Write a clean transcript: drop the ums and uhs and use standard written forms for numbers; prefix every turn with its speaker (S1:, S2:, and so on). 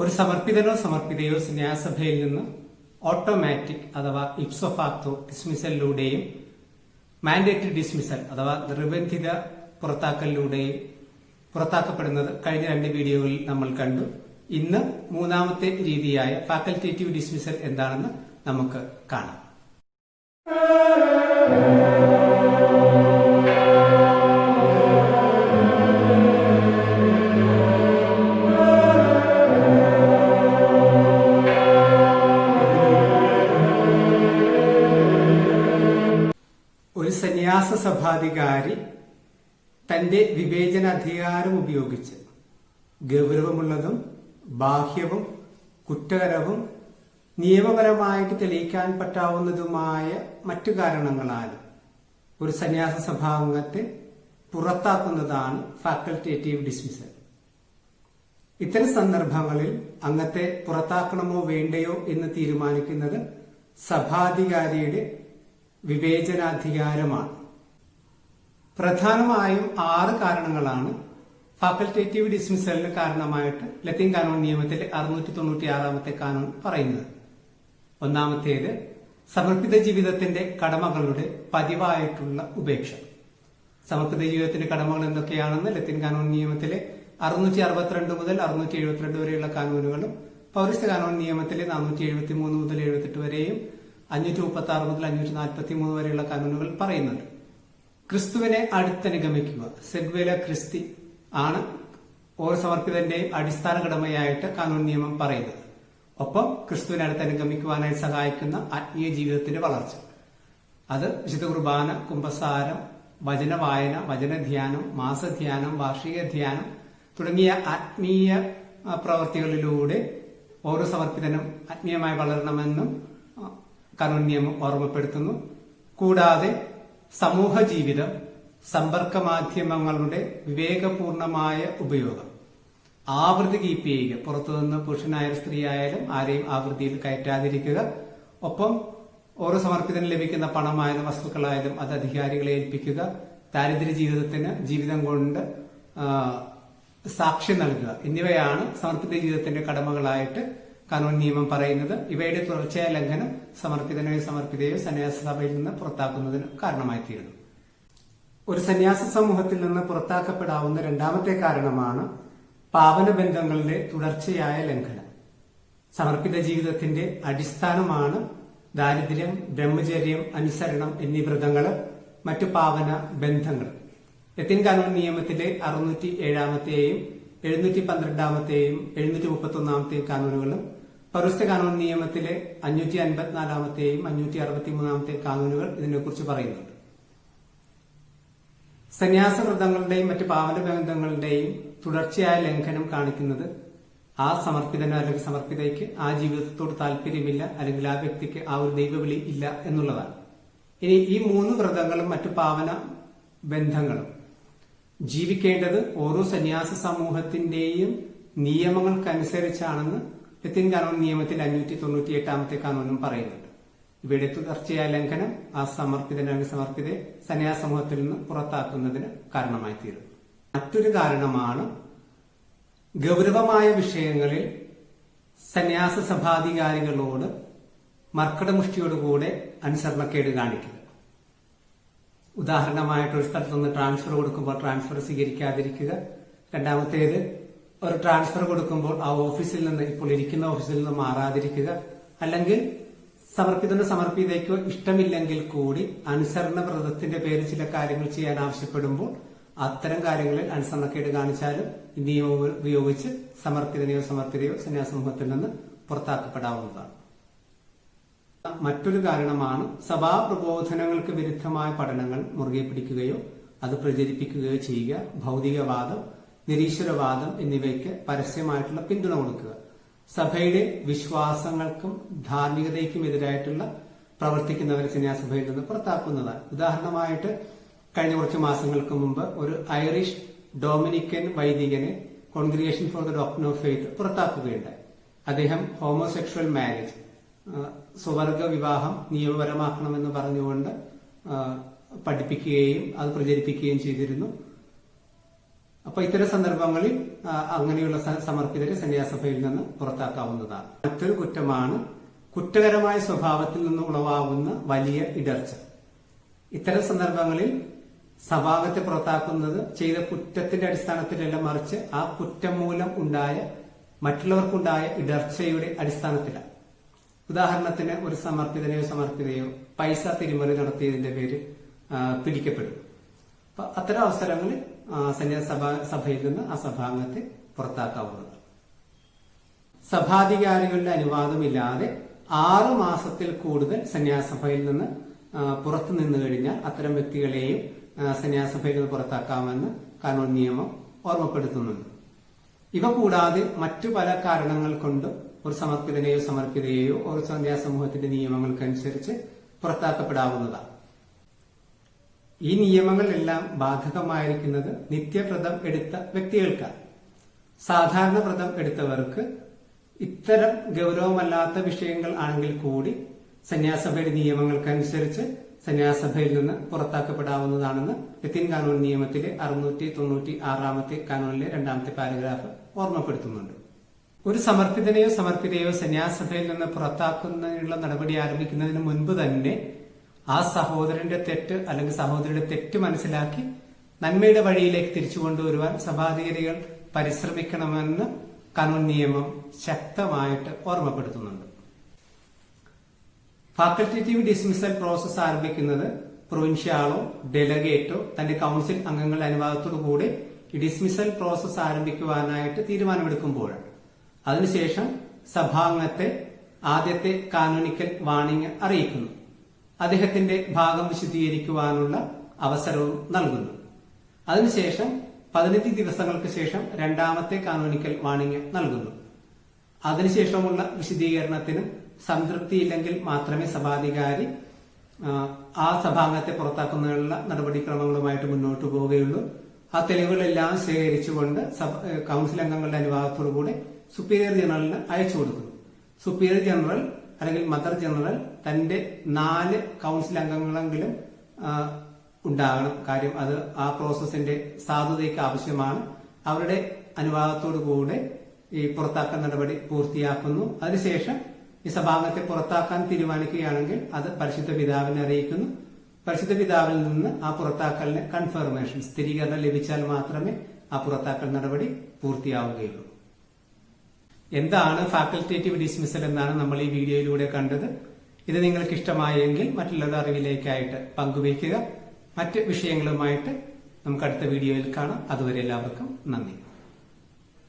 S1: ഒരു സമർപ്പിതനോ സമർപ്പിതയോ സന്യാസഭയിൽ നിന്ന് ഓട്ടോമാറ്റിക് അഥവാ ഇപ്സോ ഫാക്ടോ ഡിസ്മിസലിലൂടെയും മാൻഡേറ്ററി ഡിസ്മിസൽ അഥവാ നിർബന്ധിത പുറത്താക്കലിലൂടെയും പുറത്താക്കപ്പെടുന്നത് കഴിഞ്ഞ 2 വീഡിയോകളിൽ നമ്മൾ കണ്ടു. ഇന്ന് മൂന്നാമത്തെ രീതിയായ ഫാക്കൽറ്റേറ്റീവ് ഡിസ്മിസൽ എന്താണെന്ന് നമുക്ക് കാണാം. ഒരു സന്യാസ സഭാധികാരി തന്റെ വിവേചനാധികാരം ഉപയോഗിച്ച് ഗൗരവമുള്ളതും ബാഹ്യവും കുറ്റകരവും നിയമപരമായിട്ട് തെളിയിക്കാൻ പറ്റാവുന്നതുമായ മറ്റു കാരണങ്ങളാൽ ഒരു സന്യാസ സഭാംഗത്തെ പുറത്താക്കുന്നതാണ് ഫാക്കൽറ്റേറ്റീവ് ഡിസ്മിസൽ. ഇത്തരം സന്ദർഭങ്ങളിൽ അംഗത്തെ പുറത്താക്കണമോ വേണ്ടയോ എന്ന് തീരുമാനിക്കുന്നത് സഭാധികാരിയുടെ വിവേചനാധികാരമാണ്. പ്രധാനമായും 6 കാരണങ്ങളാണ് ഫാക്കൽറ്റേറ്റീവ് ഡിസ്മിസലിന് കാരണമായിട്ട് ലത്തീൻ കാനോൺ നിയമത്തിലെ 696-ാമത്തെ കാനോൺ പറയുന്നത്. ഒന്നാമത്തേത് സമർപ്പിത ജീവിതത്തിന്റെ കടമകളുടെ പതിവായിട്ടുള്ള ഉപേക്ഷ. സമർപ്പിത ജീവിതത്തിന്റെ കടമകൾ എന്തൊക്കെയാണെന്ന് ലത്തീൻ കാനോൺ നിയമത്തിലെ 662 മുതൽ 672 വരെയുള്ള കാനൂനുകളും പൗരസ്ത്യ കാനോൺ നിയമത്തിലെ 473 മുതൽ 78 വരെയും 536 മുതൽ 543 വരെയുള്ള കാനൂനുകൾ പറയുന്നുണ്ട്. ക്രിസ്തുവിനെ അടുത്തനുഗമിക്കുക, സെഗ്വേല ക്രിസ്തി ആണ് ഓരോ സമർപ്പിതന്റെയും അടിസ്ഥാന കടമയായിട്ട് കാനൂൺ നിയമം പറയുന്നത്. ഒപ്പം ക്രിസ്തുവിനെ അടുത്തനുഗമിക്കുവാനായി സഹായിക്കുന്ന ആത്മീയ ജീവിതത്തിന്റെ വളർച്ച. അത് വിശുദ്ധ കുർബാന, കുംഭസാരം, വചന വായന, വചനധ്യാനം, മാസധ്യാനം, വാർഷിക ധ്യാനം തുടങ്ങിയ ആത്മീയ പ്രവർത്തികളിലൂടെ ഓരോ സമർപ്പിതനും ആത്മീയമായി വളരണമെന്നും കാനൂൺ നിയമം ഓർമ്മപ്പെടുത്തുന്നു. കൂടാതെ സമൂഹ ജീവിതം, സമ്പർക്ക മാധ്യമങ്ങളുടെ വിവേകപൂർണമായ ഉപയോഗം, ആവൃത്തി കീപ്പ് ചെയ്യുക, പുറത്തുനിന്ന് പുരുഷനായാലും സ്ത്രീയായാലും ആരെയും ആവൃത്തിയിൽ കയറ്റാതിരിക്കുക. ഒപ്പം ഓരോ സമർപ്പിതനും ലഭിക്കുന്ന പണമായാലും വസ്തുക്കളായാലും അത് അധികാരികളെ ഏൽപ്പിക്കുക. ദാരിദ്ര്യ ജീവിതത്തിന് ജീവിതം കൊണ്ട് സാക്ഷ്യം നൽകുക എന്നിവയാണ് സമർപ്പിത ജീവിതത്തിന്റെ കടമകളായിട്ട് കാനൂൺ നിയമം പറയുന്നത്. ഇവയുടെ തുടർച്ചയായ ലംഘനം സമർപ്പിതനെയോ സമർപ്പിതയോ സന്യാസ സഭയിൽ നിന്ന് പുറത്താക്കുന്നതിന് കാരണമായി തീരുന്നു. ഒരു സന്യാസ സമൂഹത്തിൽ നിന്ന് പുറത്താക്കപ്പെടാവുന്ന രണ്ടാമത്തെ കാരണമാണ് പാവന ബന്ധങ്ങളുടെ തുടർച്ചയായ ലംഘനം. സമർപ്പിത ജീവിതത്തിന്റെ അടിസ്ഥാനമാണ് ദാരിദ്ര്യം, ബ്രഹ്മചര്യം, അനുസരണം എന്നീ വ്രതങ്ങൾ, മറ്റു പാവന ബന്ധങ്ങൾ. ലത്തീൻ കാനൂൺ നിയമത്തിലെ 607-ാമത്തെയും 712-ാമത്തെയും 731-ാമത്തെയും കാനൂനുകളും പൗരസ്ത്യ കാനൂൺ നിയമത്തിലെ 554-ാമത്തെയും 563-ാമത്തെയും കാനൂനുകൾ ഇതിനെക്കുറിച്ച് പറയുന്നുണ്ട്. സന്യാസ വ്രതങ്ങളുടെയും മറ്റ് പാവന ബന്ധങ്ങളുടെയും തുടർച്ചയായ ലംഘനം കാണിക്കുന്നത് ആ സമർപ്പിതനോ അല്ലെങ്കിൽ സമർപ്പിതയ്ക്ക് ആ ജീവിതത്തോട് താല്പര്യമില്ല, അല്ലെങ്കിൽ ആ വ്യക്തിക്ക് ആ ഒരു ദൈവവിളി ഇല്ല എന്നുള്ളതാണ്. ഇനി ഈ 3 വ്രതങ്ങളും മറ്റു പാവന ബന്ധങ്ങളും ജീവിക്കേണ്ടത് ഓരോ സന്യാസ സമൂഹത്തിന്റെയും നിയമങ്ങൾക്കനുസരിച്ചാണെന്ന് ലത്തീൻ കാനോൺ നിയമത്തിൽ 598-ാമത്തെ കാനൂനും പറയുന്നുണ്ട്. ഇവയുടെ തുടർച്ചയായ ലംഘനം ആ സമർപ്പിതനായ സമർപ്പിതയെ സന്യാസ സമൂഹത്തിൽ നിന്ന് പുറത്താക്കുന്നതിന് കാരണമായി തീരുന്നു. മറ്റൊരു കാരണമാണ് ഗൗരവമായ വിഷയങ്ങളിൽ സന്യാസ സഭാധികാരികളോട് മർക്കടമുഷ്ടിയോടുകൂടെ അനുസരണക്കേട് കാണിക്കുക. ഉദാഹരണമായിട്ട് ഒരു സ്ഥലത്ത് നിന്ന് ട്രാൻസ്ഫർ കൊടുക്കുമ്പോൾ ട്രാൻസ്ഫർ സ്വീകരിക്കാതിരിക്കുക. രണ്ടാമത്തേത്, ഒരു ട്രാൻസ്ഫർ കൊടുക്കുമ്പോൾ ആ ഓഫീസിൽ നിന്ന്, ഇപ്പോൾ ഇരിക്കുന്ന ഓഫീസിൽ നിന്ന് മാറാതിരിക്കുക. അല്ലെങ്കിൽ സമർപ്പിതനോ സമർപ്പിതയ്ക്കോ ഇഷ്ടമില്ലെങ്കിൽ കൂടി അനുസരണ വ്രതത്തിന്റെ പേരിൽ ചില കാര്യങ്ങൾ ചെയ്യാൻ ആവശ്യപ്പെടുമ്പോൾ അത്തരം കാര്യങ്ങളിൽ അനുസരണക്കേട് കാണിച്ചാലും ഈ നിയമം ഉപയോഗിച്ച് സമർപ്പിതനെയോ സമർപ്പിതയോ സന്യാസമൂഹത്തിൽ നിന്ന് പുറത്താക്കപ്പെടാവുന്നതാണ്. മറ്റൊരു കാരണമാണ് സഭാപ്രബോധനങ്ങൾക്ക് വിരുദ്ധമായ പഠനങ്ങൾ മുറുകെ പിടിക്കുകയോ അത് പ്രചരിപ്പിക്കുകയോ ചെയ്യുക. ഭൗതികവാദം, നിരീശ്വരവാദം എന്നിവയ്ക്ക് പരസ്യമായിട്ടുള്ള പിന്തുണ കൊടുക്കുക. സഭയുടെ വിശ്വാസങ്ങൾക്കും ധാർമ്മികതയ്ക്കും എതിരായിട്ടുള്ള പ്രവർത്തിക്കുന്നവരെ സന്യാസഭയിൽ നിന്ന് പുറത്താക്കുന്നതാണ്. ഉദാഹരണമായിട്ട് കഴിഞ്ഞ കുറച്ച് മാസങ്ങൾക്ക് മുമ്പ് ഒരു ഐറിഷ് ഡൊമിനിക്കൻ വൈദികനെ Congregation for the Doctrine of Faith പുറത്താക്കുകയുണ്ടായി. അദ്ദേഹം ഹോമോസെക്ഷൽ മാരേജ്, സ്വവർഗ വിവാഹം നിയമപരമാക്കണമെന്ന് പറഞ്ഞുകൊണ്ട് പഠിപ്പിക്കുകയും അത് പ്രചരിപ്പിക്കുകയും ചെയ്തിരുന്നു. അപ്പൊ ഇത്തരം സന്ദർഭങ്ങളിൽ അങ്ങനെയുള്ള സമർപ്പിതരെ സന്യാസഭയിൽ നിന്ന് പുറത്താക്കാവുന്നതാണ്. മറ്റൊരു കുറ്റമാണ് കുറ്റകരമായ സ്വഭാവത്തിൽ നിന്ന് ഉളവാകുന്ന വലിയ ഇടർച്ച. ഇത്തരം സന്ദർഭങ്ങളിൽ സഭാംഗത്തെ പുറത്താക്കുന്നത് ചെയ്ത കുറ്റത്തിന്റെ അടിസ്ഥാനത്തിലല്ല, മറിച്ച് ആ കുറ്റം മൂലം ഉണ്ടായ മറ്റുള്ളവർക്കുണ്ടായ ഇടർച്ചയുടെ അടിസ്ഥാനത്തിലാണ്. ഉദാഹരണത്തിന് ഒരു സമർപ്പിതയോ പൈസ തിരിമറി നടത്തിയതിന്റെ പേര് പിടിക്കപ്പെടും. അപ്പൊ അത്തരം അവസരങ്ങളിൽ സഭയിൽ നിന്ന് ആ സഭാംഗത്തെ പുറത്താക്കാവുന്നതാണ്. സഭാധികാരികളുടെ അനുവാദമില്ലാതെ 6 മാസത്തിൽ കൂടുതൽ സന്യാസഭയിൽ നിന്ന് പുറത്തു നിന്നു കഴിഞ്ഞാൽ അത്തരം വ്യക്തികളെയും സന്യാസഭയിൽ നിന്ന് പുറത്താക്കാമെന്ന് കാനോൻ നിയമം ഓർമ്മപ്പെടുത്തുന്നുണ്ട്. ഇവ കൂടാതെ മറ്റു പല കാരണങ്ങൾ കൊണ്ട് ഒരു സമർപ്പിതയെയോ ഒരു സന്യാസമൂഹത്തിന്റെ നിയമങ്ങൾക്കനുസരിച്ച് പുറത്താക്കപ്പെടാവുന്നതാണ്. ഈ നിയമങ്ങളെല്ലാം ബാധകമായിരിക്കുന്നത് നിത്യവ്രതം എടുത്ത വ്യക്തികൾക്കാണ്. സാധാരണ വ്രതം എടുത്തവർക്ക് ഇത്തരം ഗൗരവമല്ലാത്ത വിഷയങ്ങൾ ആണെങ്കിൽ കൂടി സന്യാസഭയുടെ നിയമങ്ങൾക്കനുസരിച്ച് സന്യാസഭയിൽ നിന്ന് പുറത്താക്കപ്പെടാവുന്നതാണെന്ന് ലത്തീൻ കാനോൻ നിയമത്തിലെ 696 കാനോനിലെ 2ാമത്തെ പാരഗ്രാഫ് ഓർമ്മപ്പെടുത്തുന്നുണ്ട്. ഒരു സമർപ്പിതയെയോ സന്യാസഭയിൽ നിന്ന് പുറത്താക്കുന്നതിനുള്ള നടപടി ആരംഭിക്കുന്നതിന് മുൻപ് തന്നെ ആ സഹോദരന്റെ തെറ്റ് അല്ലെങ്കിൽ സഹോദരിയുടെ തെറ്റ് മനസ്സിലാക്കി നന്മയുടെ വഴിയിലേക്ക് തിരിച്ചു കൊണ്ടുവരുവാൻ സഭാധികാരികൾ പരിശ്രമിക്കണമെന്ന് കാനോൻ നിയമം ശക്തമായിട്ട് ഓർമ്മപ്പെടുത്തുന്നുണ്ട്. ഫാക്കൽറ്റേറ്റീവ് ഡിസ്മിസൽ പ്രോസസ് ആരംഭിക്കുന്നത് പ്രൊവിൻഷ്യാളോ ഡെലഗേറ്റോ തന്റെ കൌൺസിൽ അംഗങ്ങളുടെ അനുവാദത്തോടുകൂടി ഈ ഡിസ്മിസൽ പ്രോസസ് ആരംഭിക്കുവാനായിട്ട് തീരുമാനമെടുക്കുമ്പോഴാണ്. അതിനുശേഷം സഭാംഗത്തെ ആദ്യത്തെ കാനോനിക്കൽ വാണിംഗ് അറിയിക്കുന്നു. അദ്ദേഹത്തിന്റെ ഭാഗം വിശദീകരിക്കുവാനുള്ള അവസരവും നൽകുന്നു. അതിനുശേഷം 15 ദിവസങ്ങൾക്ക് ശേഷം 2ാമത്തെ കാനോനിക്കൽ വാണിംഗ് നൽകുന്നു. അതിനുശേഷമുള്ള വിശദീകരണത്തിന് സംതൃപ്തിയില്ലെങ്കിൽ മാത്രമേ സഭാധികാരി ആ സഭാംഗത്തെ പുറത്താക്കുന്നതിനുള്ള നടപടിക്രമങ്ങളുമായിട്ട് മുന്നോട്ട് പോവുകയുള്ളൂ. ആ തെളിവുകളെല്ലാം ശേഖരിച്ചുകൊണ്ട് കൌൺസിൽ അംഗങ്ങളുടെ അനുവാദത്തോടുകൂടി സുപ്പീരിയർ ജനറലിന് അയച്ചു കൊടുക്കുന്നു. സുപ്പീരിയർ ജനറൽ അല്ലെങ്കിൽ മദർ ജനറൽ തന്റെ 4 കൌൺസിൽ അംഗങ്ങളെങ്കിലും ഉണ്ടാകണം. കാര്യം അത് ആ പ്രോസസ്സിന്റെ സാധുതയ്ക്ക് ആവശ്യമാണ്. അവരുടെ അനുവാദത്തോടുകൂടെ ഈ പുറത്താക്കൽ നടപടി പൂർത്തിയാക്കുന്നു. അതിനുശേഷം ഈ സഭാംഗത്തെ പുറത്താക്കാൻ തീരുമാനിക്കുകയാണെങ്കിൽ അത് പരിശുദ്ധ പിതാവിനെ അറിയിക്കുന്നു. പരിശുദ്ധ പിതാവിൽ നിന്ന് ആ പുറത്താക്കലിന് കൺഫർമേഷൻ സ്ഥിരീകരണം ലഭിച്ചാൽ മാത്രമേ ആ പുറത്താക്കൽ നടപടി പൂർത്തിയാവുകയുള്ളൂ. എന്താണ് ഫാക്കൽറ്റേറ്റീവ് ഡിസ്മിസൽ എന്നാണ് നമ്മൾ ഈ വീഡിയോയിലൂടെ കണ്ടത്. ഇത് നിങ്ങൾക്ക് ഇഷ്ടമായെങ്കിൽ മറ്റുള്ളവരുടെ അറിവിലേക്കായിട്ട് പങ്കുവയ്ക്കുക. മറ്റ് വിഷയങ്ങളുമായിട്ട് നമുക്ക് അടുത്ത വീഡിയോയിൽ കാണാം. അതുവരെ എല്ലാവർക്കും നന്ദി.